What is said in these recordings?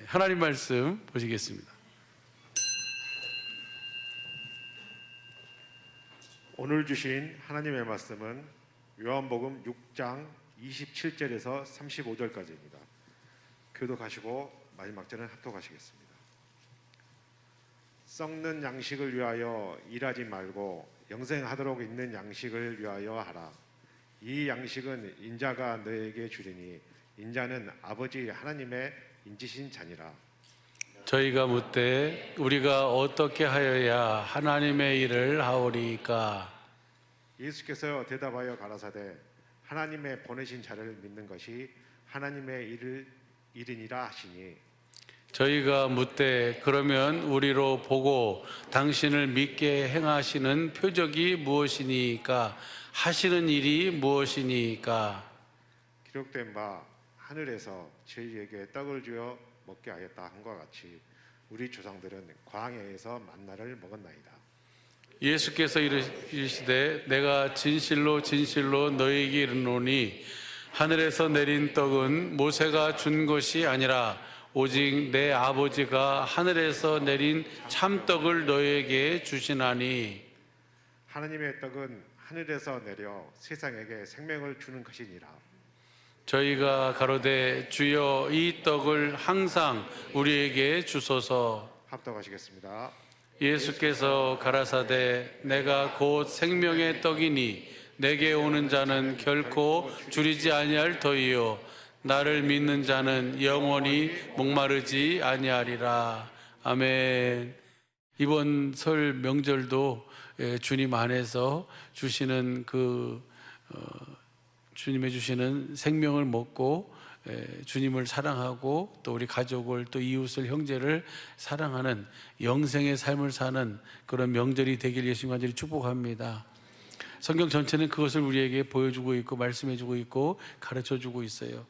하나님 말씀 보시겠습니다. 오늘 주신 하나님의 말씀은 요한복음 6장 27절에서 35절까지입니다. 교독하시고 마지막 절은 합독하시겠습니다. 썩는 양식을 위하여 일하지 말고 영생하도록 있는 양식을 위하여 하라. 이 양식은 인자가 너에게 주리니 인자는 아버지 하나님의 인지신 자니라. 저희가 묻되 우리가 어떻게 하여야 하나님의 일을 하오리까? 예수께서 대답하여 가라사대 하나님의 보내신 자를 믿는 것이 하나님의 일이니라 하시니, 저희가 묻되 그러면 우리로 보고 당신을 믿게 행하시는 표적이 무엇이니까? 하시는 일이 무엇이니까? 기록된 바 하늘에서 저희에게 떡을 주어 먹게 하였다 함과 같이 우리 조상들은 광야에서 만나를 먹었나이다. 예수께서 이르시되 내가 진실로 진실로 너희에게 이르노니 하늘에서 내린 떡은 모세가 준 것이 아니라 오직 내 아버지가 하늘에서 내린 참떡을 너희에게 주시나니, 하나님의 떡은 하늘에서 내려 세상에게 생명을 주는 것이니라. 저희가 가로되 주여 이 떡을 항상 우리에게 주소서. 합독하시겠습니다. 예수께서 가라사대 내가 곧 생명의 떡이니 내게 오는 자는 결코 줄이지 아니할 터이요 나를 믿는 자는 영원히 목마르지 아니하리라. 아멘. 이번 설 명절도 주님 안에서 주시는 주님의 주시는 생명을 먹고 주님을 사랑하고 또 우리 가족을 또 이웃을 형제를 사랑하는 영생의 삶을 사는 그런 명절이 되길 예수님 간절히 축복합니다. 성경 전체는 그것을 우리에게 보여주고 있고 말씀해주고 있고 가르쳐주고 있어요.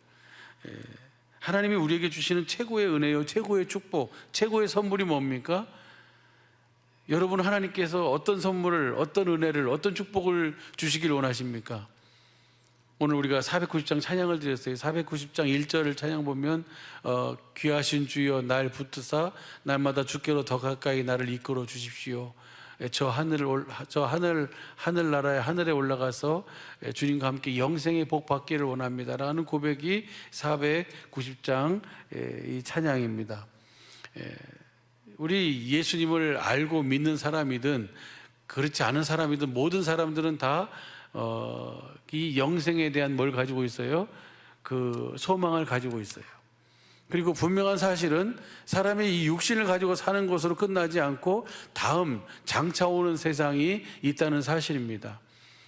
하나님이 우리에게 주시는 최고의 은혜요, 최고의 축복, 최고의 선물이 뭡니까? 여러분, 하나님께서 어떤 선물을, 어떤 은혜를, 어떤 축복을 주시길 원하십니까? 오늘 우리가 490장 찬양을 드렸어요. 490장 1절을 찬양 보면 귀하신 주여 날 붙드사 날마다 주께로 더 가까이 나를 이끌어 주십시오. 저 하늘나라의 하늘에 올라가서 주님과 함께 영생의 복 받기를 원합니다라는 고백이 490장 이 찬양입니다. 우리 예수님을 알고 믿는 사람이든 그렇지 않은 사람이든 모든 사람들은 다 이 영생에 대한 뭘 가지고 있어요? 그 소망을 가지고 있어요. 그리고 분명한 사실은 사람이 이 육신을 가지고 사는 것으로 끝나지 않고 다음 장차 오는 세상이 있다는 사실입니다.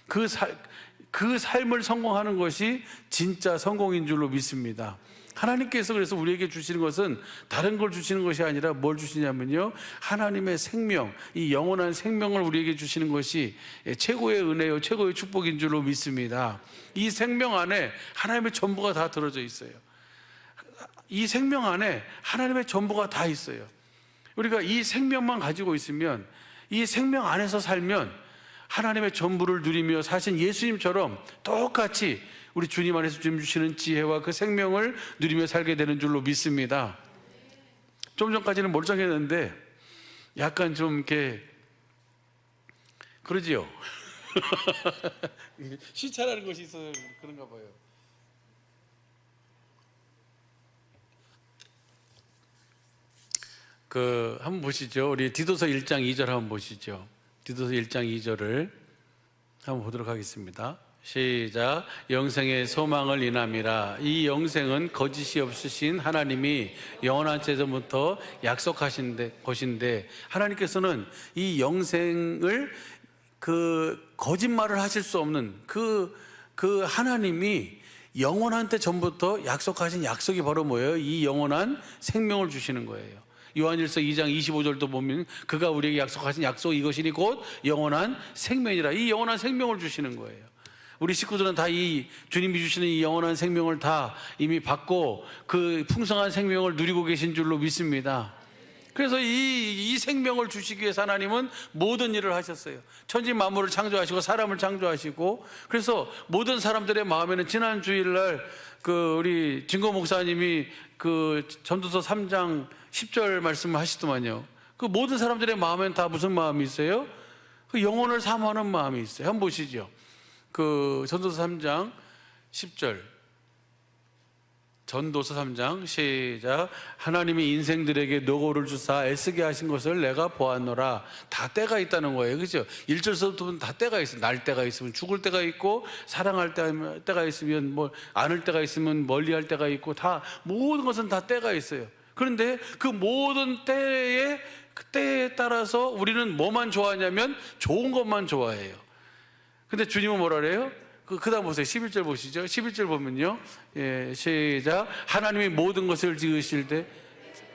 그 삶을 성공하는 것이 진짜 성공인 줄로 믿습니다. 하나님께서 그래서 우리에게 주시는 것은 다른 걸 주시는 것이 아니라 뭘 주시냐면요, 하나님의 생명, 이 영원한 생명을 우리에게 주시는 것이 최고의 은혜요, 최고의 축복인 줄로 믿습니다. 이 생명 안에 하나님의 전부가 다 들어져 있어요. 이 생명 안에 하나님의 전부가 다 있어요. 우리가 이 생명만 가지고 있으면, 이 생명 안에서 살면 하나님의 전부를 누리며 사신 예수님처럼 똑같이 우리 주님 안에서 주님 주시는 지혜와 그 생명을 누리며 살게 되는 줄로 믿습니다. 좀 전까지는 멀쩡했는데 약간 좀 이렇게 그러지요. 시차라는 것이 있어서 그런가 봐요. 한번 보시죠. 우리 디도서 1장 2절 한번 보시죠. 디도서 1장 2절을 한번 보도록 하겠습니다. 시작. 영생의 소망을 인함이라. 이 영생은 거짓이 없으신 하나님이 영원한 때부터 약속하신 것인데, 하나님께서는 이 영생을 거짓말을 하실 수 없는 그 하나님이 영원한 때 전부터 약속하신 약속이 바로 뭐예요? 이 영원한 생명을 주시는 거예요. 요한일서 2장 25절도 보면 그가 우리에게 약속하신 약속 이것이니 곧 영원한 생명이라. 이 영원한 생명을 주시는 거예요. 우리 식구들은 다 이 주님이 주시는 이 영원한 생명을 다 이미 받고 그 풍성한 생명을 누리고 계신 줄로 믿습니다. 그래서 이 생명을 주시기 위해서 하나님은 모든 일을 하셨어요. 천지 만물을 창조하시고 사람을 창조하시고, 그래서 모든 사람들의 마음에는 지난 주일날 우리 진거 목사님이 그 전도서 3장 10절 말씀을 하시더만요. 그 모든 사람들의 마음엔 다 무슨 마음이 있어요? 그 영혼을 사모하는 마음이 있어요. 한번 보시죠. 그 전도서 3장 10절. 전도서 3장 시작. 하나님이 인생들에게 노고를 주사 애쓰게 하신 것을 내가 보았노라. 다 때가 있다는 거예요. 그렇죠? 1절서부터는 다 때가 있어요. 날 때가 있으면 죽을 때가 있고, 사랑할 때가 있으면 뭐 안을 때가 있으면 멀리할 때가 있고, 다 모든 것은 다 때가 있어요. 그런데 그 모든 때에 그 때에 따라서 우리는 뭐만 좋아하냐면 좋은 것만 좋아해요. 근데 주님은 뭐라 그래요? 그 다음 보세요. 11절 보시죠. 11절 보면요. 예, 시작. 하나님이 모든 것을 지으실 때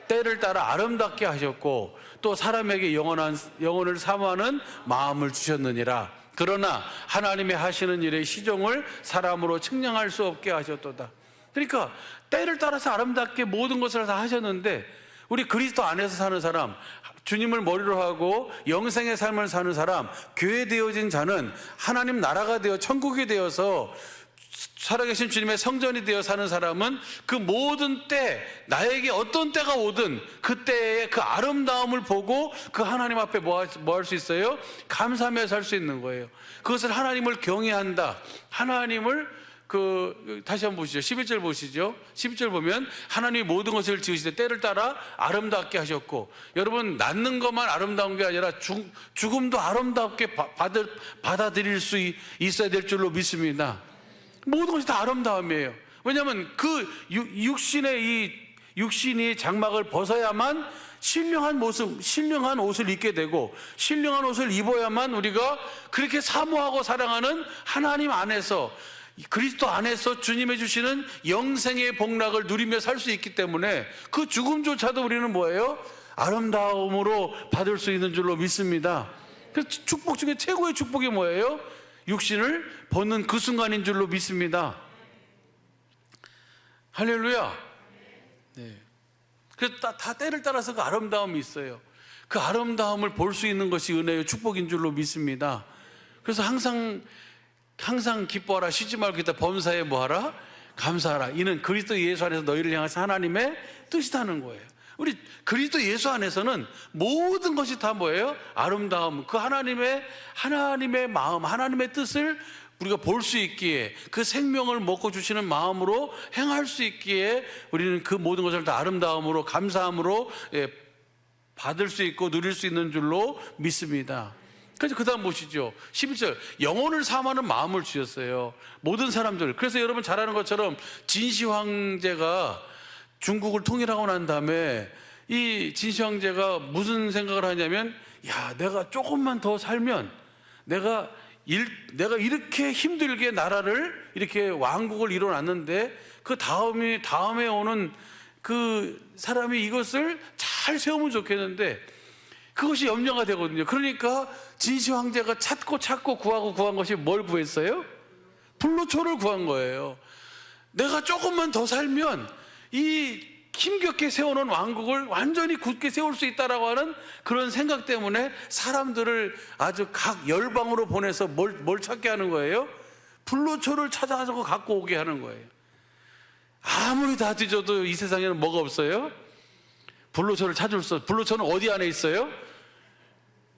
때를 따라 아름답게 하셨고, 또 사람에게 영혼을 사모하는 마음을 주셨느니라. 그러나 하나님이 하시는 일의 시종을 사람으로 측량할 수 없게 하셨도다. 그러니까 때를 따라서 아름답게 모든 것을 다 하셨는데, 우리 그리스도 안에서 사는 사람, 주님을 머리로 하고 영생의 삶을 사는 사람, 교회 되어진 자는 하나님 나라가 되어 천국이 되어서 살아계신 주님의 성전이 되어 사는 사람은 그 모든 때, 나에게 어떤 때가 오든 그 때의 그 아름다움을 보고 그 하나님 앞에 뭐 할 수 있어요? 감사하며 살 수 있는 거예요. 그것을 하나님을 경외한다. 하나님을 다시 한번 보시죠. 11절 보시죠. 11절 보면 하나님이 모든 것을 지으시되 때를 따라 아름답게 하셨고, 여러분 낳는 것만 아름다운 게 아니라 죽음도 아름답게 받아들일 수 있어야 될 줄로 믿습니다. 모든 것이 다 아름다움이에요. 왜냐하면 그 육신이 장막을 벗어야만 신령한 모습, 신령한 옷을 입게 되고, 신령한 옷을 입어야만 우리가 그렇게 사모하고 사랑하는 하나님 안에서, 그리스도 안에서 주님이 주시는 영생의 복락을 누리며 살 수 있기 때문에 그 죽음조차도 우리는 뭐예요? 아름다움으로 받을 수 있는 줄로 믿습니다. 그래서 축복 중에 최고의 축복이 뭐예요? 육신을 벗는 그 순간인 줄로 믿습니다. 할렐루야. 네. 그래서 다 때를 따라서 그 아름다움이 있어요. 그 아름다움을 볼 수 있는 것이 은혜의 축복인 줄로 믿습니다. 그래서 항상 기뻐하라, 쉬지 말고 기다, 범사에 뭐하라? 감사하라. 이는 그리스도 예수 안에서 너희를 향하신 하나님의 뜻이라는 거예요. 우리 그리스도 예수 안에서는 모든 것이 다 뭐예요? 아름다움, 그 하나님의 마음, 하나님의 뜻을 우리가 볼 수 있기에, 그 생명을 먹고 주시는 마음으로 행할 수 있기에 우리는 그 모든 것을 다 아름다움으로, 감사함으로 받을 수 있고 누릴 수 있는 줄로 믿습니다. 그래서 그 다음 보시죠. 11절. 영혼을 사모하는 마음을 주셨어요. 모든 사람들. 그래서 여러분 잘 아는 것처럼 진시 황제가 중국을 통일하고 난 다음에 이 진시 황제가 무슨 생각을 하냐면, 야, 내가 조금만 더 살면 내가 이렇게 힘들게 나라를, 이렇게 왕국을 이뤄놨는데 그 다음에 오는 그 사람이 이것을 잘 세우면 좋겠는데, 그것이 염려가 되거든요. 그러니까 진시 황제가 찾고 구한 것이 뭘 구했어요? 불로초를 구한 거예요. 내가 조금만 더 살면 이 힘겹게 세워놓은 왕국을 완전히 굳게 세울 수 있다라고 하는 그런 생각 때문에 사람들을 아주 각 열방으로 보내서 뭘 찾게 하는 거예요? 불로초를 찾아서 갖고 오게 하는 거예요. 아무리 다 뒤져도 이 세상에는 뭐가 없어요? 불로초를 불로초는 어디 안에 있어요?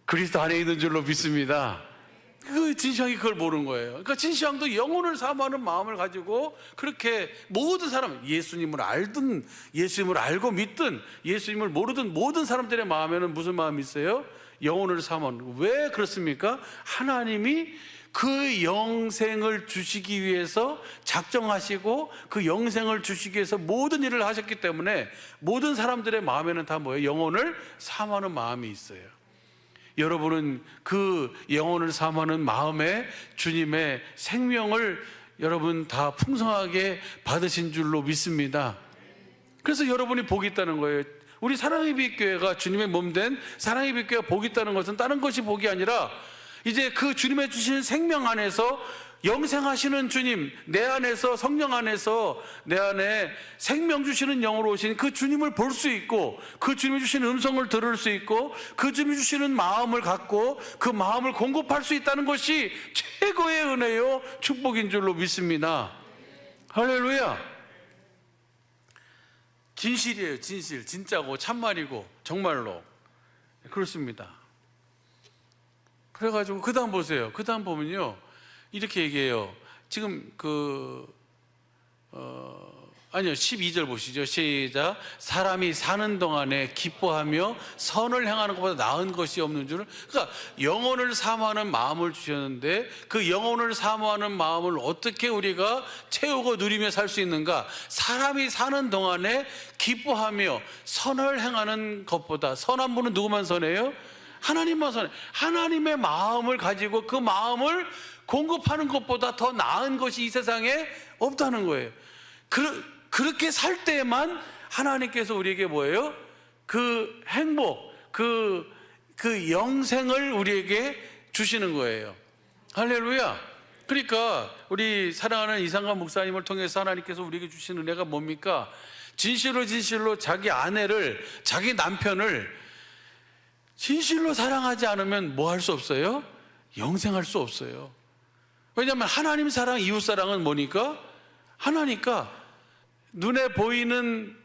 그리스도 안에 있는 줄로 믿습니다. 그 진시황이 그걸 모르는 거예요. 그러니까 진시황도 영혼을 사모하는 마음을 가지고 그렇게 모든 사람, 예수님을 알든 예수님을 알고 믿든 예수님을 모르든 모든 사람들의 마음에는 무슨 마음이 있어요? 영혼을 사모하는. 왜 그렇습니까? 하나님이 그 영생을 주시기 위해서 작정하시고 그 영생을 주시기 위해서 모든 일을 하셨기 때문에 모든 사람들의 마음에는 다 뭐예요? 영혼을 사모하는 마음이 있어요. 여러분은 그 영혼을 사모하는 마음에 주님의 생명을 여러분 다 풍성하게 받으신 줄로 믿습니다. 그래서 여러분이 복이 있다는 거예요. 우리 사랑의 빛교회가 주님의 몸된 사랑의 빛교회가 복이 있다는 것은 다른 것이 복이 아니라, 이제 그 주님의 주신 생명 안에서 영생하시는 주님, 내 안에서, 성령 안에서 내 안에 생명 주시는 영으로 오신 그 주님을 볼 수 있고, 그 주님이 주시는 음성을 들을 수 있고, 그 주님이 주시는 마음을 갖고 그 마음을 공급할 수 있다는 것이 최고의 은혜요 축복인 줄로 믿습니다. 할렐루야. 진실이에요. 진실, 진짜고 참말이고 정말로 그렇습니다. 그래가지고 그 다음 보세요. 그 다음 보면요 이렇게 얘기해요. 지금 아니요 12절 보시죠. 시작. 사람이 사는 동안에 기뻐하며 선을 행하는 것보다 나은 것이 없는 줄. 그러니까 영혼을 사모하는 마음을 주셨는데 그 영혼을 사모하는 마음을 어떻게 우리가 채우고 누리며 살 수 있는가? 사람이 사는 동안에 기뻐하며 선을 행하는 것보다. 선한 분은 누구만 선해요? 하나님만 선해. 하나님의 마음을 가지고 그 마음을 공급하는 것보다 더 나은 것이 이 세상에 없다는 거예요. 그렇게 살 때만 하나님께서 우리에게 뭐예요? 그 행복, 그 영생을 우리에게 주시는 거예요. 할렐루야. 그러니까 우리 사랑하는 이상관 목사님을 통해서 하나님께서 우리에게 주신 은혜가 뭡니까? 진실로 자기 아내를, 자기 남편을 진실로 사랑하지 않으면 뭐 할 수 없어요? 영생할 수 없어요. 왜냐하면 하나님 사랑, 이웃 사랑은 뭐니까? 하나니까. 눈에 보이는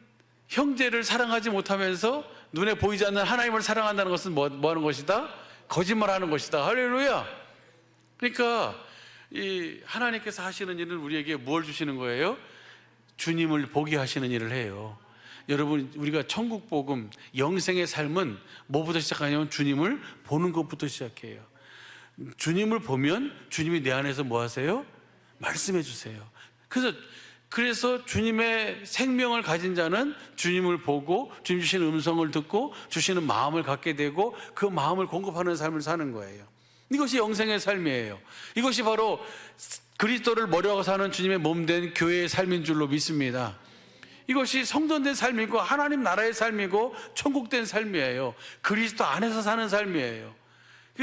형제를 사랑하지 못하면서 눈에 보이지 않는 하나님을 사랑한다는 것은 뭐 하는 것이다? 거짓말하는 것이다. 할렐루야. 그러니까 이 하나님께서 하시는 일은 우리에게 뭘 주시는 거예요? 주님을 보게 하시는 일을 해요. 여러분, 우리가 천국 복음, 영생의 삶은 뭐부터 시작하냐면 주님을 보는 것부터 시작해요. 주님을 보면 주님이 내 안에서 뭐 하세요? 말씀해 주세요. 그래서 주님의 생명을 가진 자는 주님을 보고 주님 주시는 음성을 듣고 주시는 마음을 갖게 되고 그 마음을 공급하는 삶을 사는 거예요. 이것이 영생의 삶이에요. 이것이 바로 그리스도를 머리하고 사는 주님의 몸된 교회의 삶인 줄로 믿습니다. 이것이 성전된 삶이고 하나님 나라의 삶이고 천국된 삶이에요. 그리스도 안에서 사는 삶이에요.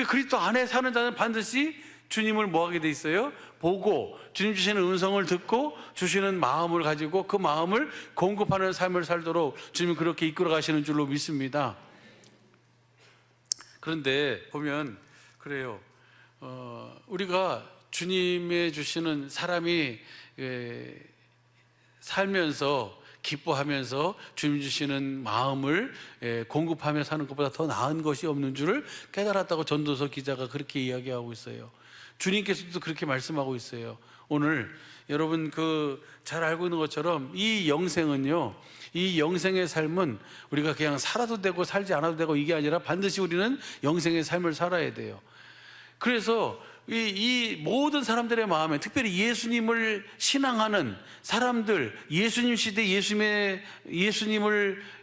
그리스도 안에 사는 자는 반드시 주님을 뭐 하게 돼 있어요? 보고 주님 주시는 음성을 듣고 주시는 마음을 가지고 그 마음을 공급하는 삶을 살도록 주님은 그렇게 이끌어 가시는 줄로 믿습니다. 그런데 보면 그래요. 우리가 주님의 주시는 사람이 살면서 기뻐하면서 주님 주시는 마음을 공급하며 사는 것보다 더 나은 것이 없는 줄을 깨달았다고 전도서 기자가 그렇게 이야기하고 있어요. 주님께서도 그렇게 말씀하고 있어요. 오늘 여러분 잘 알고 있는 것처럼 이 영생은요, 이 영생의 삶은 우리가 그냥 살아도 되고 살지 않아도 되고 이게 아니라 반드시 우리는 영생의 삶을 살아야 돼요. 그래서 이 모든 사람들의 마음에, 특별히 예수님을 신앙하는 사람들, 예수님 시대 예수님을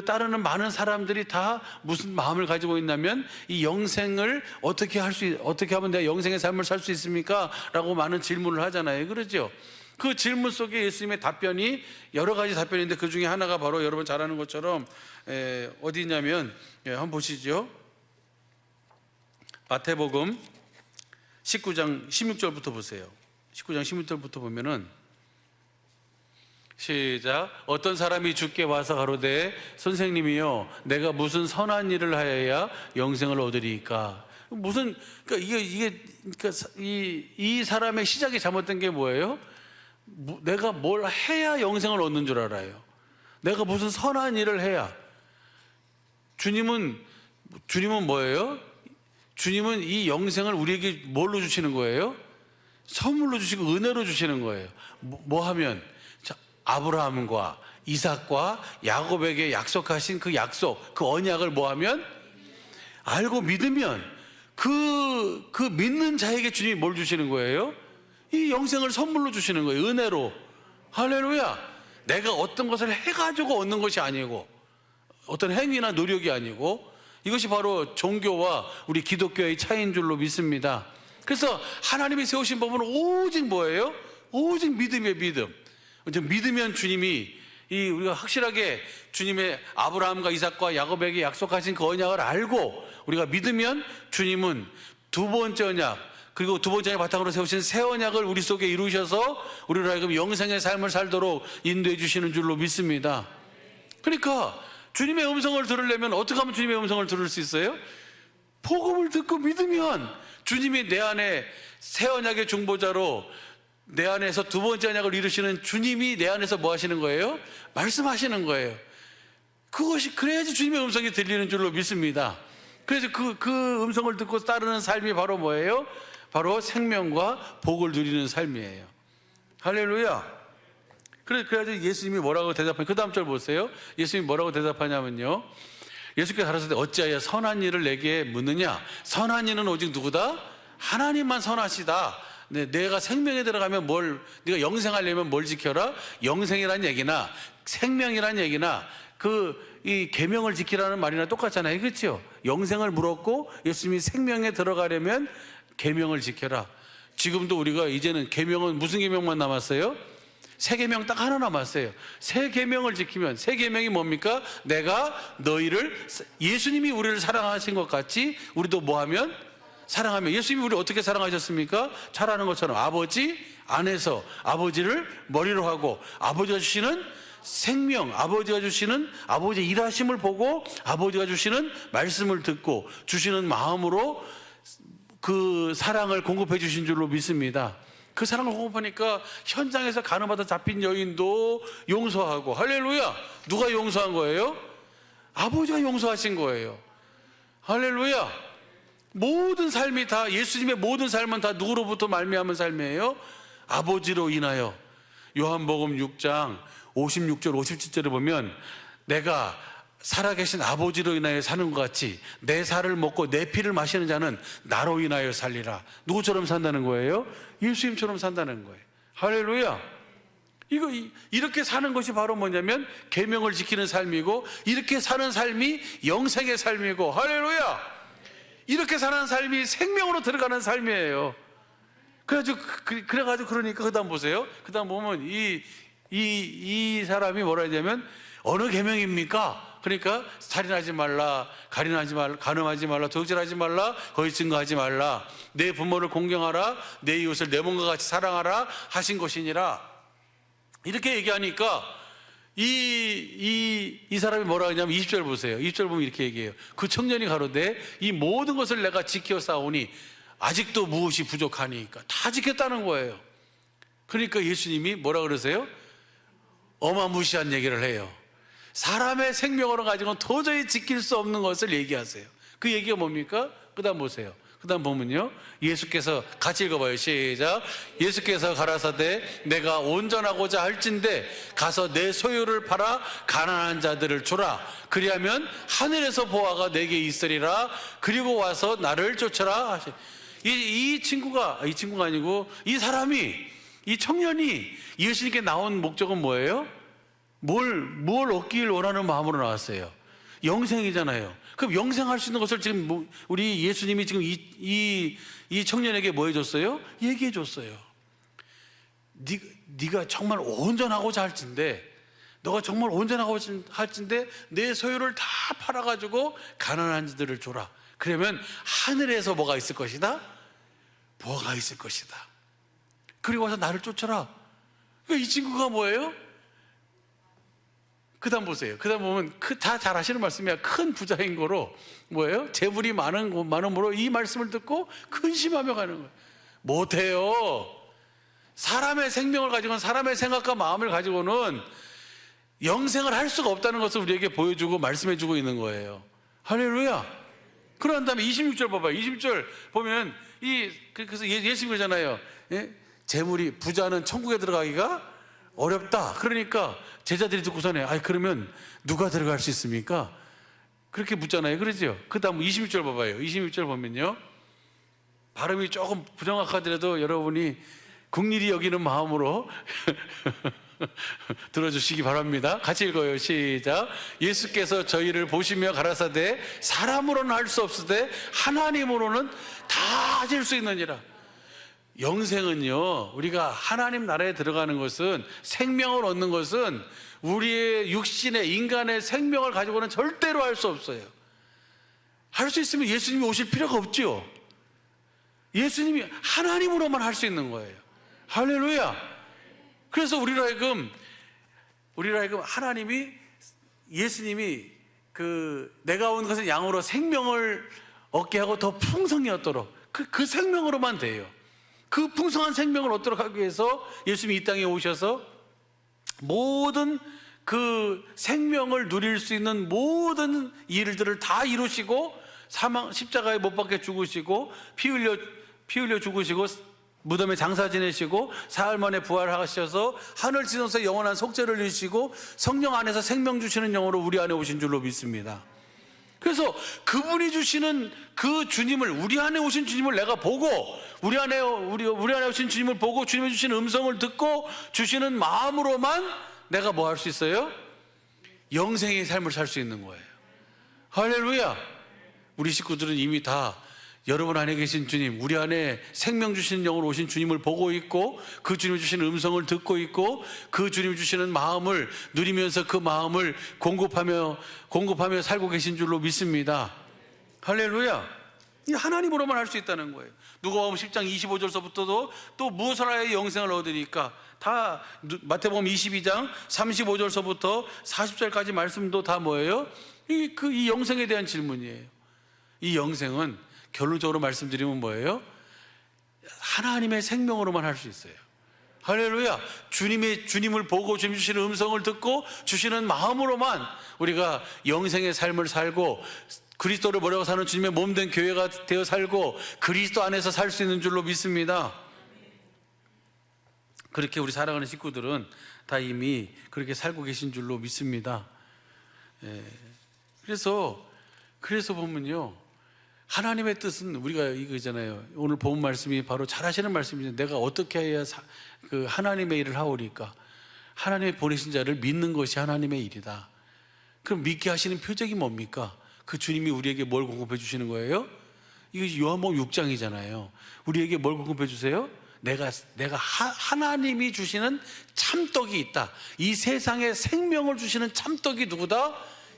따르는 많은 사람들이 다 무슨 마음을 가지고 있냐면 이 영생을 어떻게 하면 내가 영생의 삶을 살 수 있습니까? 라고 많은 질문을 하잖아요. 그렇죠? 그 질문 속에 예수님의 답변이 여러 가지 답변인데 그 중에 하나가 바로 여러분 잘 아는 것처럼 어디 있냐면 한번 보시죠. 마태복음 19장 16절부터 보세요. 19장 16절부터 보면은 시작. 어떤 사람이 주께 와서 가로되 선생님이요 내가 무슨 선한 일을 하여야 영생을 얻으리이까. 이 사람의 시작이 잘못된 게 뭐예요? 내가 뭘 해야 영생을 얻는 줄 알아요. 내가 무슨 선한 일을 해야. 주님은 뭐예요? 주님은 이 영생을 우리에게 뭘로 주시는 거예요? 선물로 주시고 은혜로 주시는 거예요. 뭐 하면? 아브라함과 이삭과 야곱에게 약속하신 그 약속, 그 언약을 뭐 하면? 알고 믿으면 그 믿는 자에게 주님이 뭘 주시는 거예요? 이 영생을 선물로 주시는 거예요. 은혜로. 할렐루야. 내가 어떤 것을 해가지고 얻는 것이 아니고 어떤 행위나 노력이 아니고 이것이 바로 종교와 우리 기독교의 차이인 줄로 믿습니다. 그래서 하나님이 세우신 법은 오직 뭐예요? 오직 믿음이에요. 믿으면 주님이 우리가 확실하게 주님의 아브라함과 이삭과 야곱에게 약속하신 그 언약을 알고 우리가 믿으면 주님은 두 번째 언약 그리고 두 번째 언약 바탕으로 세우신 새 언약을 우리 속에 이루셔서 우리로 하여금 영생의 삶을 살도록 인도해 주시는 줄로 믿습니다. 그러니까 주님의 음성을 들으려면 어떻게 하면 주님의 음성을 들을 수 있어요? 복음을 듣고 믿으면 주님이 내 안에 새 언약의 중보자로 내 안에서 두 번째 언약을 이루시는 주님이 내 안에서 뭐 하시는 거예요? 말씀하시는 거예요. 그것이 그래야지 주님의 음성이 들리는 줄로 믿습니다. 그래서 그 음성을 듣고 따르는 삶이 바로 뭐예요? 바로 생명과 복을 누리는 삶이에요. 할렐루야. 그래가지고 예수님이 뭐라고 대답하냐? 그 다음 절 보세요. 예수님이 뭐라고 대답하냐면요, 예수께서 가라사대 어찌하여 선한 일을 내게 묻느냐? 선한 일은 오직 누구다? 하나님만 선하시다. 내가 생명에 들어가면 네가 영생하려면 뭘 지켜라? 영생이란 얘기나 생명이란 얘기나 이 계명을 지키라는 말이나 똑같잖아요. 그렇죠? 영생을 물었고 예수님이 생명에 들어가려면 계명을 지켜라. 지금도 우리가 이제는 계명은 무슨 계명만 남았어요? 새 계명 딱 하나 남았어요. 새 계명을 지키면, 새 계명이 뭡니까? 내가 너희를, 예수님이 우리를 사랑하신 것 같이 우리도 뭐하면? 사랑하면. 예수님이 우리를 어떻게 사랑하셨습니까? 잘 아는 것처럼 아버지 안에서 아버지를 머리로 하고 아버지가 주시는 생명, 아버지가 주시는 아버지의 일하심을 보고 아버지가 주시는 말씀을 듣고 주시는 마음으로 그 사랑을 공급해 주신 줄로 믿습니다. 그 사랑을 공급하니까 현장에서 간음하다 잡힌 여인도 용서하고, 할렐루야. 누가 용서한 거예요? 아버지가 용서하신 거예요. 할렐루야. 모든 삶이 다, 예수님의 모든 삶은 다 누구로부터 말미암은 삶이에요? 아버지로 인하여. 요한복음 6장 56절 57절에 보면 내가 살아계신 아버지로 인하여 사는 것 같이 내 살을 먹고 내 피를 마시는 자는 나로 인하여 살리라. 누구처럼 산다는 거예요? 예수님처럼 산다는 거예요. 할렐루야. 이렇게 사는 것이 바로 뭐냐면 계명을 지키는 삶이고, 이렇게 사는 삶이 영생의 삶이고, 할렐루야. 이렇게 사는 삶이 생명으로 들어가는 삶이에요. 그래가지고 그러니까 그 다음 보세요. 그 다음 보면 이 사람이 뭐라 하냐면 어느 계명입니까? 그러니까 살인하지 말라, 간음하지 말라, 도둑질하지 말라, 거짓 증거하지 말라, 내 부모를 공경하라, 내 이웃을 내 몸과 같이 사랑하라 하신 것이니라. 이렇게 얘기하니까 이 사람이 뭐라 하냐면 20절 보세요. 20절 보면 이렇게 얘기해요. 그 청년이 가로되 이 모든 것을 내가 지켜 싸우니 아직도 무엇이 부족하니까. 다 지켰다는 거예요. 그러니까 예수님이 뭐라 그러세요? 어마무시한 얘기를 해요. 사람의 생명으로 가지고는 도저히 지킬 수 없는 것을 얘기하세요. 그 얘기가 뭡니까? 그 다음 보세요. 그 다음 보면요, 예수께서 같이 읽어봐요. 시작. 예수께서 가라사대 내가 온전하고자 할진대 가서 내 소유를 팔아 가난한 자들을 주라. 그리하면 하늘에서 보화가 내게 있으리라. 그리고 와서 나를 쫓아라. 이 친구가 아니고 이 사람이, 이 청년이 예수님께 나온 목적은 뭐예요? 뭘 얻길 원하는 마음으로 나왔어요? 영생이잖아요. 그럼 영생할 수 있는 것을 지금 우리 예수님이 지금 이 청년에게 뭐 해줬어요? 얘기해 줬어요. 네가 정말 온전하고자 할진데, 너가 정말 온전하고 할진데 내 소유를 다 팔아가지고 가난한 자들을 줘라. 그러면 하늘에서 뭐가 있을 것이다? 보화가 있을 것이다. 그리고 와서 나를 쫓아라. 그러니까 이 친구가 뭐예요? 그 다음 보세요. 그 다음 보면 다 잘 아시는 말씀이야. 큰 부자인 거로 뭐예요? 재물이 많음으로 이 말씀을 듣고 근심하며 가는 거예요. 못해요. 사람의 생명을 가지고는, 사람의 생각과 마음을 가지고는 영생을 할 수가 없다는 것을 우리에게 보여주고 말씀해주고 있는 거예요. 할렐루야. 그런 다음에 26절 봐봐요. 26절 보면 그래서 예수님 그러잖아요. 재물이, 부자는 천국에 들어가기가 어렵다. 그러니까 제자들이 듣고서는 그러면 누가 들어갈 수 있습니까? 그렇게 묻잖아요. 그러죠? 그 다음 26절 봐봐요. 26절 보면요, 발음이 조금 부정확하더라도 여러분이 국리리 여기는 마음으로 들어주시기 바랍니다. 같이 읽어요. 시작. 예수께서 저희를 보시며 가라사대 사람으로는 할 수 없으되 하나님으로는 다 하실 수 있느니라. 영생은요, 우리가 하나님 나라에 들어가는 것은, 생명을 얻는 것은 우리의 육신의, 인간의 생명을 가지고는 절대로 할 수 없어요. 할 수 있으면 예수님이 오실 필요가 없죠. 예수님이 하나님으로만 할 수 있는 거예요. 할렐루야. 그래서 우리로 하여금 하나님이, 예수님이 내가 온 것은 양으로 생명을 얻게 하고 더 풍성히 얻도록 그 생명으로만 돼요. 그 풍성한 생명을 얻도록 하기 위해서 예수님이 이 땅에 오셔서 모든 그 생명을 누릴 수 있는 모든 일들을 다 이루시고 십자가에 못 박혀 죽으시고 피 흘려 죽으시고 무덤에 장사 지내시고 사흘 만에 부활하셔서 하늘 지성소에 영원한 속죄를 이루시고 성령 안에서 생명 주시는 영으로 우리 안에 오신 줄로 믿습니다. 그래서 그분이 주시는 그 주님을, 우리 안에 오신 주님을 내가 보고, 우리 안에 오신 주님을 보고 주님이 주시는 음성을 듣고 주시는 마음으로만 내가 뭐 할 수 있어요? 영생의 삶을 살 수 있는 거예요. 할렐루야. 우리 식구들은 이미 다 여러분 안에 계신 주님, 우리 안에 생명 주시는 영으로 오신 주님을 보고 있고, 그 주님이 주시는 음성을 듣고 있고, 그 주님이 주시는 마음을 누리면서 그 마음을 공급하며 살고 계신 줄로 믿습니다. 할렐루야. 이 하나님으로만 할 수 있다는 거예요. 누가복음 10장 25절서부터도 또 무엇을 하여 영생을 얻으리까? 다 마태복음 22장 35절서부터 40절까지 말씀도 다 뭐예요? 이 영생에 대한 질문이에요. 이 영생은 결론적으로 말씀드리면 뭐예요? 하나님의 생명으로만 할 수 있어요. 할렐루야. 주님을 보고 주님 주시는 음성을 듣고 주시는 마음으로만 우리가 영생의 삶을 살고 그리스도를 모려고 사는 주님의 몸된 교회가 되어 살고 그리스도 안에서 살 수 있는 줄로 믿습니다. 그렇게 우리 사랑하는 식구들은 다 이미 그렇게 살고 계신 줄로 믿습니다. 그래서 보면요, 하나님의 뜻은 우리가 이거잖아요. 오늘 본 말씀이 바로 잘 하시는 말씀이죠. 내가 어떻게 해야 그 하나님의 일을 하오리까? 하나님의 보내신 자를 믿는 것이 하나님의 일이다. 그럼 믿게 하시는 표적이 뭡니까? 그 주님이 우리에게 뭘 공급해 주시는 거예요? 이거 요한복음 6장이잖아요. 우리에게 뭘 공급해 주세요? 내가 하나님이 주시는 참떡이 있다. 이 세상에 생명을 주시는 참떡이 누구다?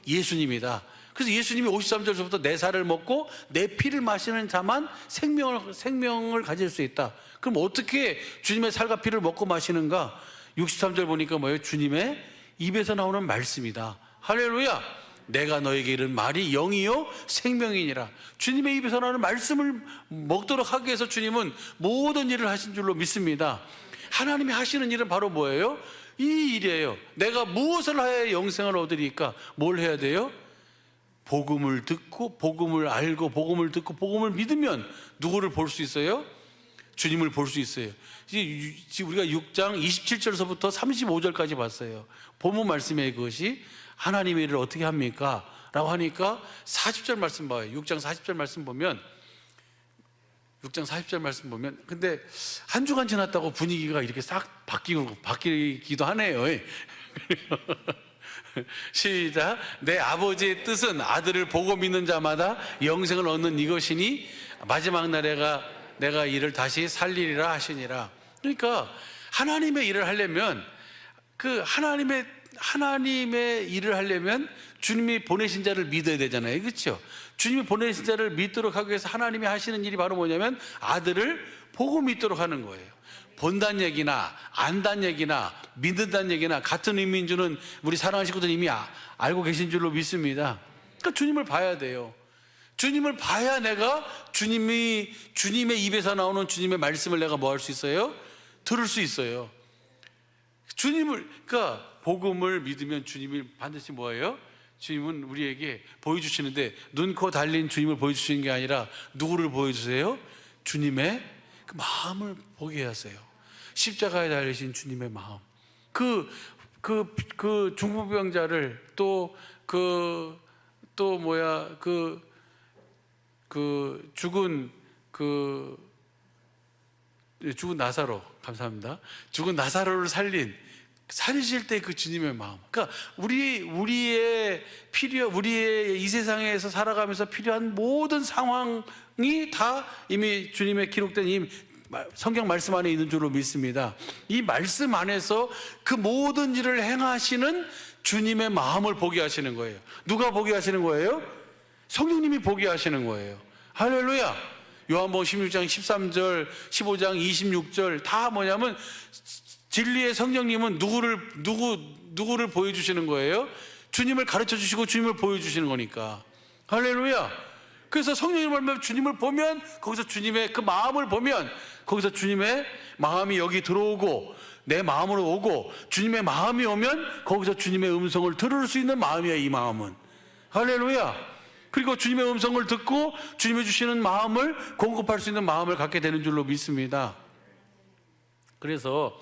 예수님이다. 그래서 예수님이 53절부터 내 살을 먹고 내 피를 마시는 자만 생명을 가질 수 있다. 그럼 어떻게 주님의 살과 피를 먹고 마시는가? 63절 보니까 뭐예요? 주님의 입에서 나오는 말씀이다. 할렐루야. 내가 너에게 이른 말이 영이요 생명이니라. 주님의 입에서 나오는 말씀을 먹도록 하기 위해서 주님은 모든 일을 하신 줄로 믿습니다. 하나님이 하시는 일은 바로 뭐예요? 이 일이에요. 내가 무엇을 하여야 영생을 얻으리까? 뭘 해야 돼요? 복음을 듣고 복음을 알고 복음을 듣고 복음을 믿으면 누구를 볼 수 있어요? 주님을 볼 수 있어요. 지금 우리가 6장 27절서부터 35절까지 봤어요. 본문 말씀에 그것이 하나님의 일을 어떻게 합니까? 라고 하니까 40절 말씀 봐요. 6장 40절 말씀 보면 근데 한 주간 지났다고 분위기가 이렇게 싹 바뀌기도 하네요. 시작. 내 아버지의 뜻은 아들을 보고 믿는 자마다 영생을 얻는 이것이니 마지막 날에 내가 이를 다시 살리리라 하시니라. 그러니까 하나님의 일을 하려면 하나님의 일을 하려면 주님이 보내신 자를 믿어야 되잖아요. 그렇죠? 주님이 보내신 자를 믿도록 하기 위해서 하나님이 하시는 일이 바로 뭐냐면 아들을 보고 믿도록 하는 거예요. 본다는 얘기나 안다는 얘기나 믿는다는 얘기나 같은 의미인 줄은 우리 사랑하는 식구들 이미 알고 계신 줄로 믿습니다. 그러니까 주님을 봐야 돼요. 주님을 봐야 내가 주님의 입에서 나오는 주님의 말씀을 내가 뭐 할 수 있어요? 들을 수 있어요. 그러니까 복음을 믿으면 주님이 반드시 뭐예요? 주님은 우리에게 보여주시는데 눈, 코 달린 주님을 보여주시는 게 아니라 누구를 보여주세요? 주님의 그 마음을 보게 하세요. 십자가에 달리신 주님의 마음. 그 중풍병자를 죽은 나사로, 감사합니다. 죽은 나사로를 살리실 때 그 주님의 마음. 그러니까 우리의 이 세상에서 살아가면서 필요한 모든 상황이 다 이미 주님의 기록된 이 성경 말씀 안에 있는 줄로 믿습니다. 이 말씀 안에서 그 모든 일을 행하시는 주님의 마음을 보게 하시는 거예요. 누가 보게 하시는 거예요? 성령님이 보게 하시는 거예요. 할렐루야. 요한복음 16장 13절 15장 26절 다 뭐냐면 진리의 성령님은 누구를 보여주시는 거예요? 주님을 가르쳐 주시고 주님을 보여주시는 거니까. 할렐루야. 그래서 성령의 말씀 주님을 보면 거기서 주님의 그 마음을 보면 거기서 주님의 마음이 여기 들어오고 내 마음으로 오고 주님의 마음이 오면 거기서 주님의 음성을 들을 수 있는 마음이에요. 이 마음은 할렐루야. 그리고 주님의 음성을 듣고 주님이 주시는 마음을 공급할 수 있는 마음을 갖게 되는 줄로 믿습니다. 그래서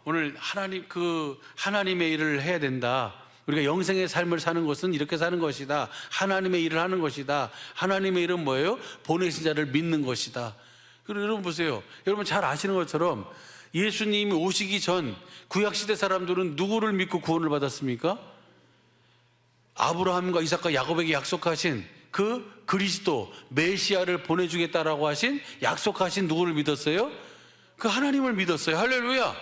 오늘 하나님의 일을 해야 된다. 우리가 영생의 삶을 사는 것은 이렇게 사는 것이다. 하나님의 일을 하는 것이다. 하나님의 일은 뭐예요? 보내신 자를 믿는 것이다. 그리고 여러분 보세요. 여러분 잘 아시는 것처럼 예수님이 오시기 전 구약시대 사람들은 누구를 믿고 구원을 받았습니까? 아브라함과 이삭과 야곱에게 약속하신 그 그리스도 메시아를 보내주겠다라고 하신 약속하신 누구를 믿었어요? 그 하나님을 믿었어요. 할렐루야.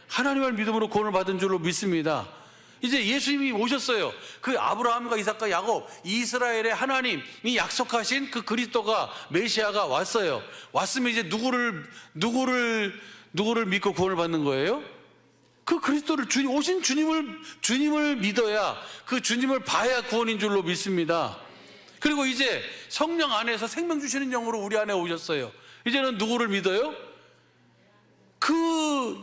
하나님을 믿음으로 구원을 받은 줄로 믿습니다. 이제 예수님이 오셨어요. 그 아브라함과 이삭과 야곱, 이스라엘의 하나님이 약속하신 그 그리스도가 메시아가 왔어요. 왔으면 이제 누구를 믿고 구원을 받는 거예요? 그 그리스도를 오신 주님을 믿어야, 그 주님을 봐야 구원인 줄로 믿습니다. 그리고 이제 성령 안에서 생명 주시는 영으로 우리 안에 오셨어요. 이제는 누구를 믿어요?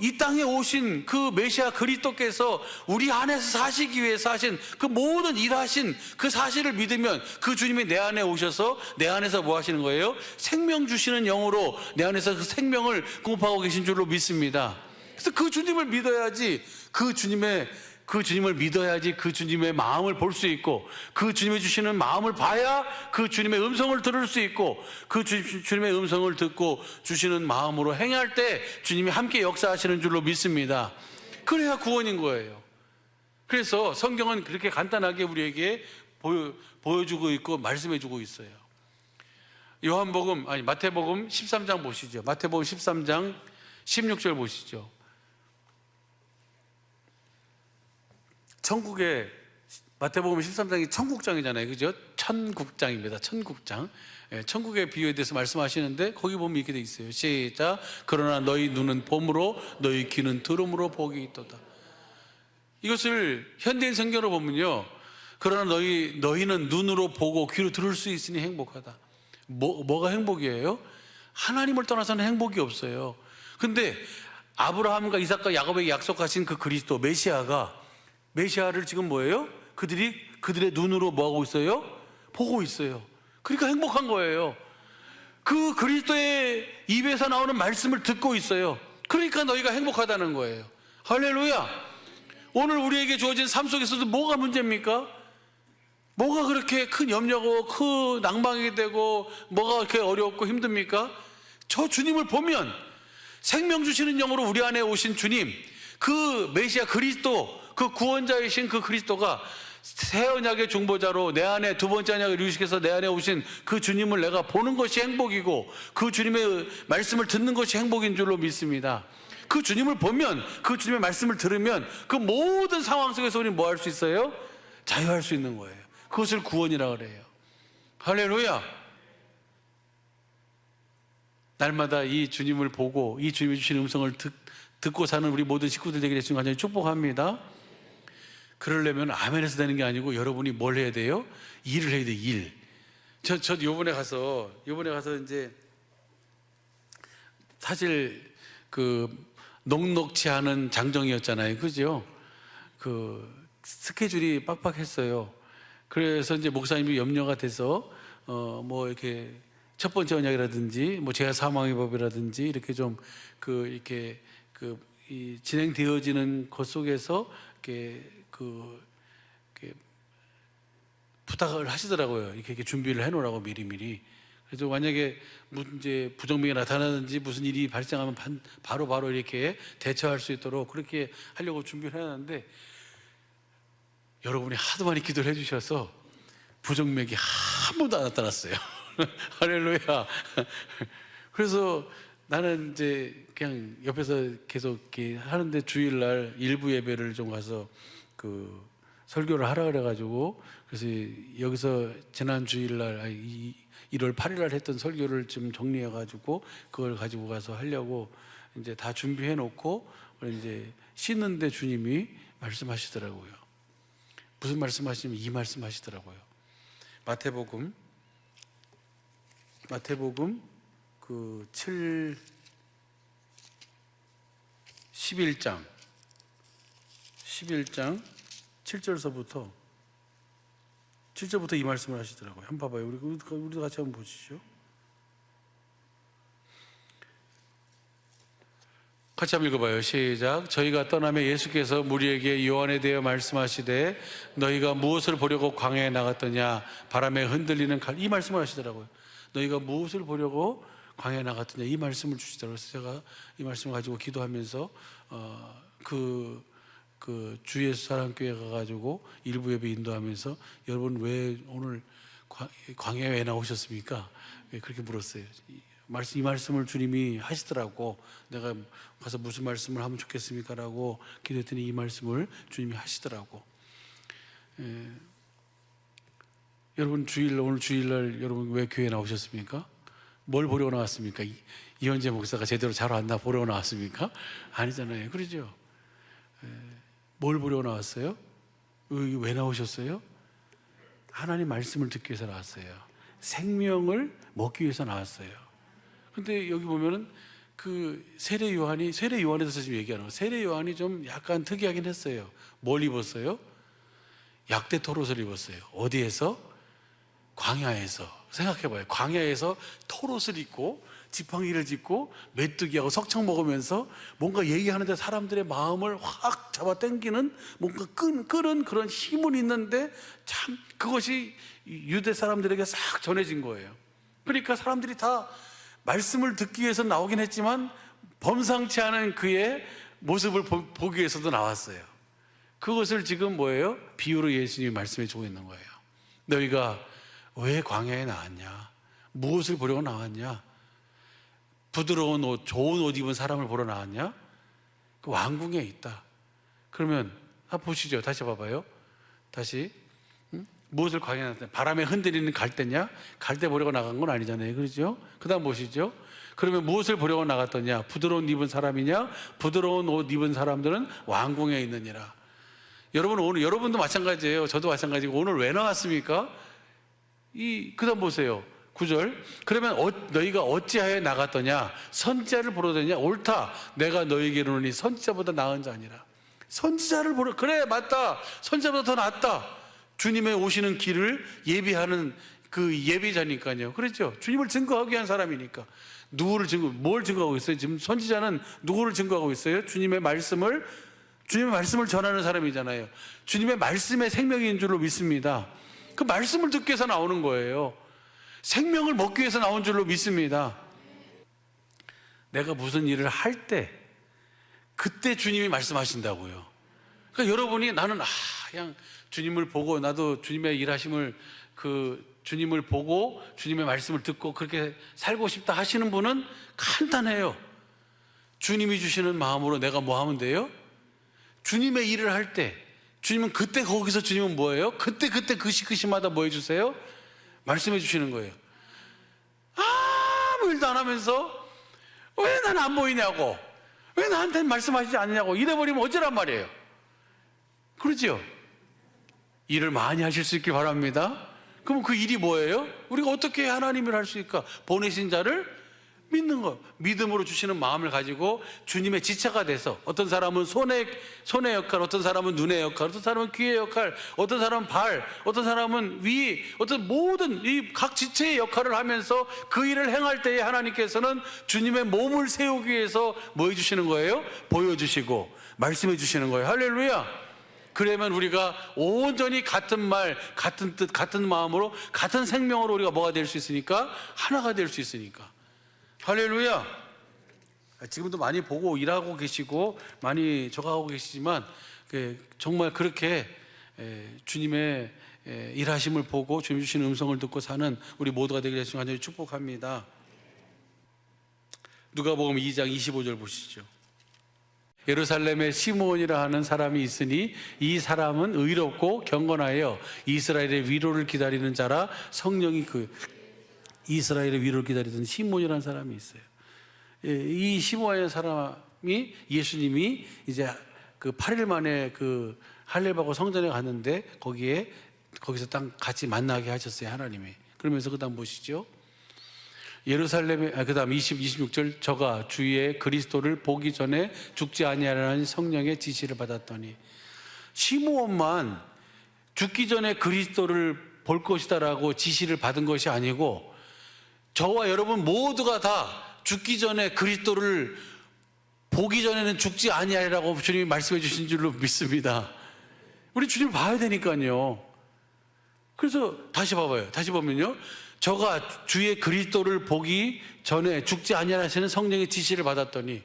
이 땅에 오신 그 메시아 그리스도께서 우리 안에서 사시기 위해서 하신 그 모든 일하신 그 사실을 믿으면 그 주님이 내 안에 오셔서 내 안에서 뭐 하시는 거예요? 생명 주시는 영으로 내 안에서 그 생명을 공급하고 계신 줄로 믿습니다. 그래서 그 주님을 믿어야지 그 주님을 믿어야지 그 주님의 마음을 볼 수 있고, 그 주님이 주시는 마음을 봐야 그 주님의 음성을 들을 수 있고, 그 주님의 음성을 듣고 주시는 마음으로 행할 때 주님이 함께 역사하시는 줄로 믿습니다. 그래야 구원인 거예요. 그래서 성경은 그렇게 간단하게 우리에게 보여주고 있고 말씀해주고 있어요. 마태복음 13장 보시죠. 마태복음 13장 16절 보시죠. 마태복음 13장이 천국장이잖아요. 그죠? 천국장입니다. 천국장. 천국의 비유에 대해서 말씀하시는데 거기 보면 이렇게 돼 있어요. 시작. 그러나 너희 눈은 봄으로 너희 귀는 들음으로 복이 있도다. 이것을 현대인 성경으로 보면요. 그러나 너희는 눈으로 보고 귀로 들을 수 있으니 행복하다. 뭐가 행복이에요? 하나님을 떠나서는 행복이 없어요. 근데 아브라함과 이삭과 야곱에게 약속하신 그 그리스도 메시아를 지금 뭐예요? 그들의 눈으로 뭐하고 있어요? 보고 있어요. 그러니까 행복한 거예요. 그 그리스도의 입에서 나오는 말씀을 듣고 있어요. 그러니까 너희가 행복하다는 거예요. 할렐루야. 오늘 우리에게 주어진 삶 속에서도 뭐가 문제입니까? 뭐가 그렇게 큰 염려고 큰 낭망이 되고 뭐가 그렇게 어렵고 힘듭니까? 저 주님을 보면 생명 주시는 영으로 우리 안에 오신 주님, 그 메시아 그리스도, 그 구원자이신 그 그리스도가 새 언약의 중보자로 내 안에 두 번째 언약을 이루시켜서 내 안에 오신 그 주님을 내가 보는 것이 행복이고, 그 주님의 말씀을 듣는 것이 행복인 줄로 믿습니다. 그 주님을 보면, 그 주님의 말씀을 들으면 그 모든 상황 속에서 우리는 뭐 할 수 있어요? 자유할 수 있는 거예요. 그것을 구원이라고 그래요. 할렐루야. 날마다 이 주님을 보고 이 주님이 주신 음성을 듣고 사는 우리 모든 식구들 되게 되시는 간절히 축복합니다. 그러려면 아멘에서 되는 게 아니고 여러분이 뭘 해야 돼요? 일을 해야 돼요. 일. 저 요번에 가서 이제 사실 그 녹록치 않은 장정이었잖아요. 그죠? 그 스케줄이 빡빡했어요. 그래서 이제 목사님이 염려가 돼서 뭐 이렇게 첫 번째 언약이라든지 뭐 제가 사망의 법이라든지 이렇게 좀 이 진행되어지는 것 속에서 이렇게 부탁을 하시더라고요. 이렇게 준비를 해놓으라고 미리미리. 그래서 만약에 이제 부정맥이 나타나든지 무슨 일이 발생하면 바로 이렇게 대처할 수 있도록 그렇게 하려고 준비를 해놨는데, 여러분이 하도 많이 기도를 해주셔서 부정맥이 한 번도 안 나타났어요. 할렐루야. 그래서 나는 이제 그냥 옆에서 계속 이렇게 하는데 주일날 일부 예배를 좀 가서 그 설교를 하라 그래가지고, 그래서 여기서 지난 주일날 1월 8일날 했던 설교를 좀 정리해가지고 그걸 가지고 가서 하려고 이제 다 준비해 놓고 이제 씻는데 주님이 말씀하시더라고요. 무슨 말씀하시냐면 이 말씀하시더라고요. 마태복음 마태복음 11장 7절부터 이 말씀을 하시더라고요. 한번 봐봐요. 우리도 같이 한번 보시죠. 같이 한번 읽어봐요. 시작. 저희가 떠나며 예수께서 무리에게 요한에 대해 말씀하시되 너희가 무엇을 보려고 광야에 나갔더냐? 바람에 흔들리는 칼. 이 말씀을 하시더라고요. 너희가 무엇을 보려고 광야에 나갔더냐? 이 말씀을 주시더라고요. 그래서 제가 이 말씀을 가지고 기도하면서 그 주 예수 사랑교회 가가지고 일부 예배 인도하면서 여러분 왜 오늘 광야에 왜 나오셨습니까? 왜 그렇게 물었어요. 이 말씀을 주님이 하시더라고. 내가 가서 무슨 말씀을 하면 좋겠습니까? 라고 기도했더니 이 말씀을 주님이 하시더라고. 여러분 오늘 주일날 여러분 왜 교회에 나오셨습니까? 뭘 보려고 나왔습니까? 이현재 목사가 제대로 잘 왔나 보려고 나왔습니까? 아니잖아요. 그러죠? 뭘 보려고 나왔어요? 왜 나오셨어요? 하나님 말씀을 듣기 위해서 나왔어요. 생명을 먹기 위해서 나왔어요. 근데 여기 보면은 세례 요한에서 지금 얘기하는 거, 세례 요한이 좀 약간 특이하긴 했어요. 뭘 입었어요? 약대 토롯을 입었어요. 어디에서? 광야에서. 생각해봐요. 광야에서 토롯을 입고 지팡이를 짚고 메뚜기하고 석청 먹으면서 뭔가 얘기하는데 사람들의 마음을 확 잡아 당기는 뭔가 끄는 그런 힘은 있는데 참 그것이 유대 사람들에게 싹 전해진 거예요. 그러니까 사람들이 다 말씀을 듣기 위해서 나오긴 했지만 범상치 않은 그의 모습을 보기 위해서도 나왔어요. 그것을 지금 뭐예요? 비유로 예수님이 말씀해 주고 있는 거예요. 너희가 왜 광야에 나왔냐? 무엇을 보려고 나왔냐? 부드러운 옷, 좋은 옷 입은 사람을 보러 나왔냐? 그 왕궁에 있다. 그러면 보시죠. 다시 봐봐요. 다시 무엇을 광야에 나왔냐? 바람에 흔들리는 갈대냐? 갈대 보려고 나간 건 아니잖아요. 그렇죠? 그 다음 보시죠. 그러면 무엇을 보려고 나갔더냐? 부드러운 옷 입은 사람이냐? 부드러운 옷 입은 사람들은 왕궁에 있느니라. 여러분 오늘 여러분도 마찬가지예요. 저도 마찬가지고 오늘 왜 나왔습니까? 그 다음 보세요. 9절. 그러면 너희가 어찌하여 나갔더냐? 선지자를 보러 다니냐? 옳다. 내가 너희에게 이르노니 선지자보다 나은 자 아니라. 선지자를 보러, 그래 맞다. 선지자보다 더 낫다. 주님의 오시는 길을 예비하는 그 예비자니까요. 그렇죠? 주님을 증거하기 위한 사람이니까. 뭘 증거하고 있어요? 지금 선지자는 누구를 증거하고 있어요? 주님의 말씀을 전하는 사람이잖아요. 주님의 말씀의 생명인 줄로 믿습니다. 그 말씀을 듣기 위해서 나오는 거예요. 생명을 먹기 위해서 나온 줄로 믿습니다. 내가 무슨 일을 할 때 그때 주님이 말씀하신다고요. 그러니까 여러분이 나는 그냥 주님을 보고 나도 주님의 일하심을 주님을 보고 주님의 말씀을 듣고 그렇게 살고 싶다 하시는 분은 간단해요. 주님이 주시는 마음으로 내가 뭐 하면 돼요? 주님의 일을 할 때 주님은 그때 거기서 주님은 뭐예요? 그때 그 시마다 뭐 해주세요? 말씀해 주시는 거예요. 아무 일도 안 하면서 왜 나는 안 보이냐고, 왜 나한테는 말씀하시지 않느냐고 이래버리면 어쩌란 말이에요. 그렇죠? 일을 많이 하실 수 있길 바랍니다. 그럼 그 일이 뭐예요? 우리가 어떻게 하나님을 할 수 있을까? 보내신 자를 믿는 거, 믿음으로 주시는 마음을 가지고 주님의 지체가 돼서 어떤 사람은 손의 역할, 어떤 사람은 눈의 역할, 어떤 사람은 귀의 역할, 어떤 사람은 발, 어떤 사람은 위, 어떤 모든 이 각 지체의 역할을 하면서 그 일을 행할 때에 하나님께서는 주님의 몸을 세우기 위해서 뭐 해주시는 거예요? 보여주시고 말씀해 주시는 거예요. 할렐루야. 그러면 우리가 온전히 같은 말, 같은 뜻, 같은 마음으로, 같은 생명으로 우리가 뭐가 될 수 있으니까? 하나가 될 수 있으니까. 할렐루야. 지금도 많이 보고 일하고 계시고 많이 적어하고 계시지만 정말 그렇게 주님의 일하심을 보고 주님 주시는 음성을 듣고 사는 우리 모두가 되게 해주시는 간절히 축복합니다. 누가복음 2장 25절 보시죠. 예루살렘에 시므온이라 하는 사람이 있으니 이 사람은 의롭고 경건하여 이스라엘의 위로를 기다리는 자라. 성령이 이스라엘의 위로를 기다리던 시므온이라는 사람이 있어요. 이 시므온이라는 사람이 예수님이 이제 8일 만에 할례받고 성전에 갔는데 거기서 딱 같이 만나게 하셨어요. 하나님이. 그러면서 그 다음 보시죠. 예루살렘에 그다음 26절 저가 주의 그리스도를 보기 전에 죽지 아니하라는 성령의 지시를 받았더니 시므온만 죽기 전에 그리스도를 볼 것이다라고 지시를 받은 것이 아니고 저와 여러분 모두가 다 죽기 전에 그리스도를 보기 전에는 죽지 아니하리라고 주님이 말씀해 주신 줄로 믿습니다. 우리 주님을 봐야 되니까요. 그래서 다시 봐봐요. 다시 보면요, 저가 주의 그리스도를 보기 전에 죽지 아니하시는 성령의 지시를 받았더니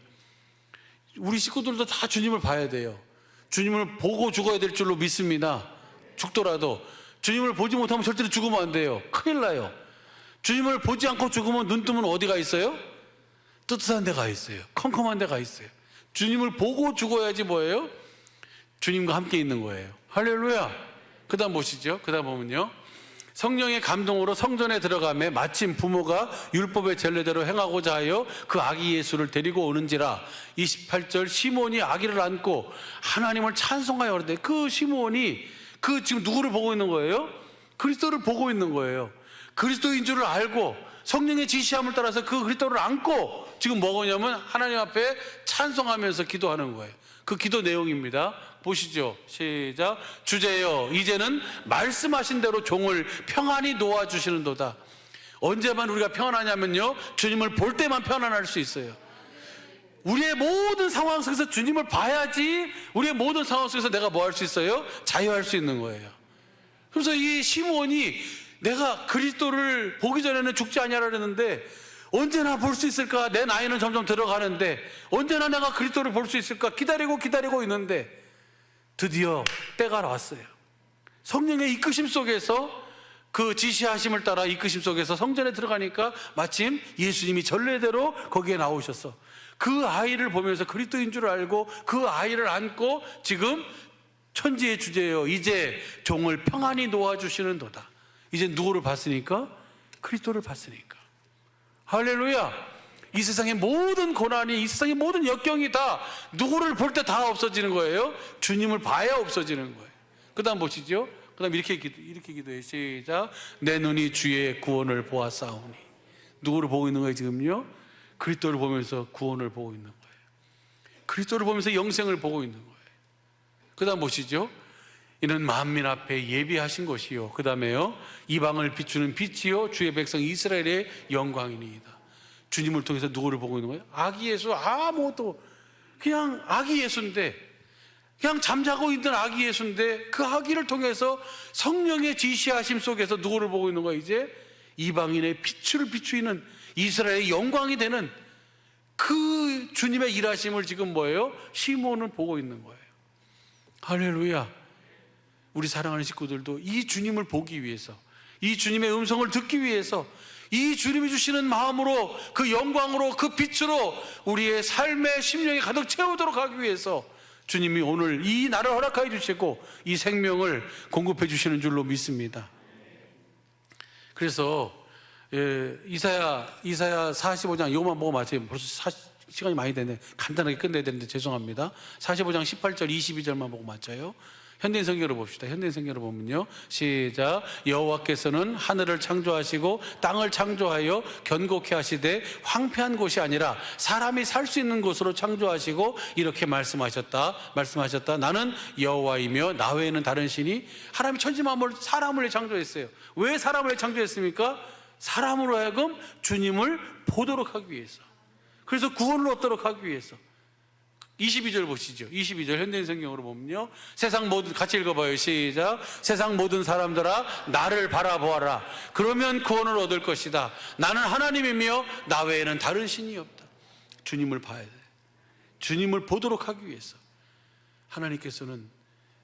우리 식구들도 다 주님을 봐야 돼요. 주님을 보고 죽어야 될 줄로 믿습니다. 죽더라도 주님을 보지 못하면 절대로 죽으면 안 돼요. 큰일 나요. 주님을 보지 않고 죽으면 눈 뜨면 어디가 있어요? 뜨뜻한 데가 있어요. 컴컴한 데가 있어요. 주님을 보고 죽어야지 뭐예요? 주님과 함께 있는 거예요. 할렐루야. 그 다음 보시죠. 그 다음 보면요, 성령의 감동으로 성전에 들어가매 마침 부모가 율법의 전례대로 행하고자 하여 그 아기 예수를 데리고 오는지라. 28절 시몬이 아기를 안고 하나님을 찬송하여 그러는데 그 시몬이 그 지금 누구를 보고 있는 거예요? 그리스도를 보고 있는 거예요. 그리스도인 줄을 알고 성령의 지시함을 따라서 그 그리스도를 안고 지금 뭐냐면 하나님 앞에 찬송하면서 기도하는 거예요. 그 기도 내용입니다. 보시죠. 시작. 주제여 이제는 말씀하신 대로 종을 평안히 놓아주시는도다. 언제만 우리가 평안하냐면요, 주님을 볼 때만 평안할 수 있어요. 우리의 모든 상황 속에서 주님을 봐야지 우리의 모든 상황 속에서 내가 뭐 할 수 있어요? 자유할 수 있는 거예요. 그래서 이 시므온이 내가 그리스도를 보기 전에는 죽지 아니하라 그랬는데 언제나 볼 수 있을까? 내 나이는 점점 들어가는데 언제나 내가 그리스도를 볼 수 있을까? 기다리고 있는데 드디어 때가 왔어요. 성령의 이끄심 속에서 그 지시하심을 따라 이끄심 속에서 성전에 들어가니까 마침 예수님이 전례대로 거기에 나오셨어. 그 아이를 보면서 그리스도인 줄 알고 그 아이를 안고 지금 천지의 주제여 이제 종을 평안히 놓아주시는도다. 이제 누구를 봤으니까? 그리스도를 봤으니까. 할렐루야. 이 세상의 모든 고난이, 이 세상의 모든 역경이 다 누구를 볼 때 다 없어지는 거예요. 주님을 봐야 없어지는 거예요. 그 다음 보시죠. 그 다음 이렇게 기도해요. 시작. 내 눈이 주의 구원을 보았사오니. 누구를 보고 있는 거예요 지금요? 그리스도를 보면서 구원을 보고 있는 거예요. 그리스도를 보면서 영생을 보고 있는 거예요. 그 다음 보시죠. 이는 만민 앞에 예비하신 것이요, 그 다음에요, 이방을 비추는 빛이요 주의 백성 이스라엘의 영광이니이다. 주님을 통해서 누구를 보고 있는 거예요? 아기 예수. 아무것도 그냥 아기 예수인데, 그냥 잠자고 있는 아기 예수인데 그 아기를 통해서 성령의 지시하심 속에서 누구를 보고 있는 거예요? 이제 이방인의 빛을 비추이는 이스라엘의 영광이 되는 그 주님의 일하심을 지금 뭐예요? 시몬은 보고 있는 거예요. 할렐루야. 우리 사랑하는 식구들도 이 주님을 보기 위해서, 이 주님의 음성을 듣기 위해서, 이 주님이 주시는 마음으로, 그 영광으로, 그 빛으로 우리의 삶의 심령이 가득 채우도록 하기 위해서 주님이 오늘 이 날을 허락하여 주시고 이 생명을 공급해 주시는 줄로 믿습니다. 그래서 이사야 45장 이것만 보고 마쳐요. 벌써 시간이 많이 되네. 간단하게 끝내야 되는데 죄송합니다. 45장 18절 22절만 보고 마쳐요. 현대인 성경으로 봅시다. 현대인 성경으로 보면요, 시작. 여호와께서는 하늘을 창조하시고 땅을 창조하여 견고케 하시되 황폐한 곳이 아니라 사람이 살 수 있는 곳으로 창조하시고 이렇게 말씀하셨다. 나는 여호와이며 나 외에는 다른 신이. 하나님이 천지 만물을 사람을 창조했어요. 왜 사람을 창조했습니까? 사람으로 하여금 주님을 보도록 하기 위해서, 그래서 구원을 얻도록 하기 위해서. 22절 보시죠. 22절 현대인 성경으로 보면요, 세상 모든, 같이 읽어봐요. 시작. 세상 모든 사람들아 나를 바라보아라. 그러면 구원을 얻을 것이다. 나는 하나님이며 나 외에는 다른 신이 없다. 주님을 봐야 돼. 주님을 보도록 하기 위해서 하나님께서는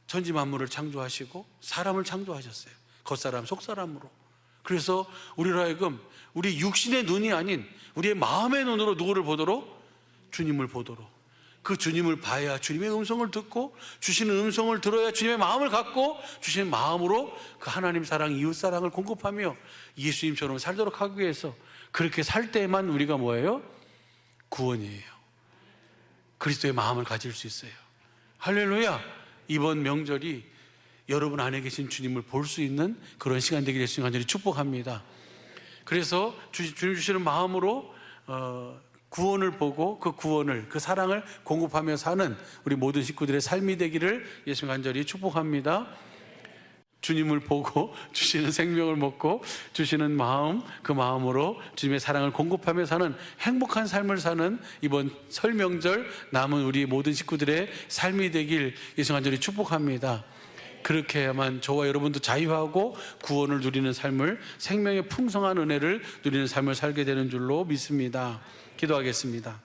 천지 만물을 창조하시고 사람을 창조하셨어요. 겉사람 속사람으로. 그래서 우리로 하여금 우리 육신의 눈이 아닌 우리의 마음의 눈으로 누구를 보도록? 주님을 보도록. 그 주님을 봐야 주님의 음성을 듣고, 주시는 음성을 들어야 주님의 마음을 갖고 주시는 마음으로 그 하나님 사랑, 이웃 사랑을 공급하며 예수님처럼 살도록 하기 위해서, 그렇게 살 때만 우리가 뭐예요? 구원이에요. 그리스도의 마음을 가질 수 있어요. 할렐루야. 이번 명절이 여러분 안에 계신 주님을 볼 수 있는 그런 시간 되게 될 수 있는 간절히 축복합니다. 그래서 주님 주시는 마음으로 구원을 보고 그 구원을, 그 사랑을 공급하며 사는 우리 모든 식구들의 삶이 되기를 예수 간절히 축복합니다. 주님을 보고 주시는 생명을 먹고 주시는 마음, 그 마음으로 주님의 사랑을 공급하며 사는 행복한 삶을 사는 이번 설 명절 남은 우리 모든 식구들의 삶이 되길 예수 간절히 축복합니다. 그렇게 해야만 저와 여러분도 자유하고 구원을 누리는 삶을, 생명의 풍성한 은혜를 누리는 삶을 살게 되는 줄로 믿습니다. 기도하겠습니다.